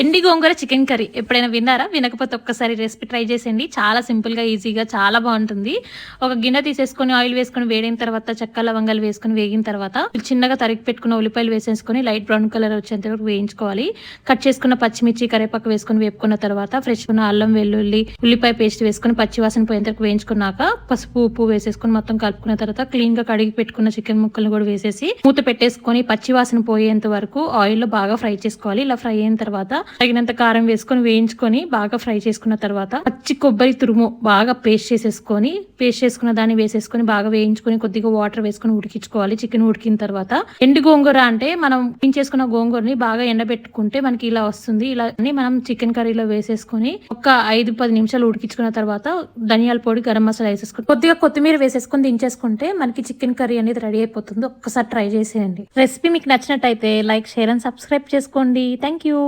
ఎండి గోంగూర chicken curry ఎప్పుడైనా విన్నారా? వినకపోతే ఒక్కసారి రెసిపీ ట్రై చేసేయండి. చాలా సింపుల్‌గా, ఈజీగా చాలా బావుంటుంది. ఒక గిన్నె తీసేసుకొని ఆయిల్ వేసుకొని వేడైన తర్వాత చెక్క, లవంగాలు వేసుకొని వేగిన తర్వాత చిన్నగా తరిగి పెట్టుకున్న ఉల్లిపాయలు వేసేసుకొని లైట్ బ్రౌన్ కలర్ వచ్చేంత వరకు వేయించుకోవాలి. కట్ చేసుకున్న పచ్చిమిర్చి, కరివేపాకు వేసుకొని వేపుకున్న తర్వాత ఫ్రెష్‌గా ఉన్న అల్లం, వెల్లుల్లి, ఉల్లిపాయ పేస్ట్ వేసుకొని పచ్చి వాసన పోయేంత వరకు వేయించుకున్నాక పసుపు, ఉప్పు వేసేసుకొని మొత్తం కలుపుకున్న తర్వాత క్లీన్‌గా కడిగి పెట్టుకున్న చికెన్ ముక్కలను కూడా వేసేసి మూత పెట్టేసుకొని పచ్చి వాసన పోయేంత వరకు ఆయిల్‌లో బాగా ఫ్రై చేసుకోవాలి. ఇలా ఫ్రై అయిన తర్వాత తగినంత కారం వేసుకొని వేయించుకొని బాగా ఫ్రై చేసుకున్న తర్వాత పచ్చి కొబ్బరి తురుము బాగా పేస్ట్ చేసుకున్న దాన్ని వేసేసుకొని బాగా వేయించుకొని కొద్దిగా వాటర్ వేసుకొని ఉడికించుకోవాలి. చికెన్ ఉడికిన తర్వాత ఎండు గోంగూర అంటే మనం చేసుకున్న గోంగూరని బాగా ఎండబెట్టుకుంటే మనకి ఇలా వస్తుంది. ఇలా మనం చికెన్ కర్రీలో వేసేసుకొని ఒక 5-10 నిమిషాలు ఉడికించుకున్న తర్వాత ధనియాల పొడి, గరం మసాలా వేసేసుకొని కొద్దిగా కొత్తిమీర వేసేసుకొని దించేసుకుంటే మనకి చికెన్ కర్రీ అనేది రెడీ అయిపోతుంది. ఒక్కసారి ట్రై చేసేయండి. రెసిపీ మీకు నచ్చినట్టయితే లైక్, షేర్ అండ్ సబ్స్క్రైబ్ చేసుకోండి. Thank you.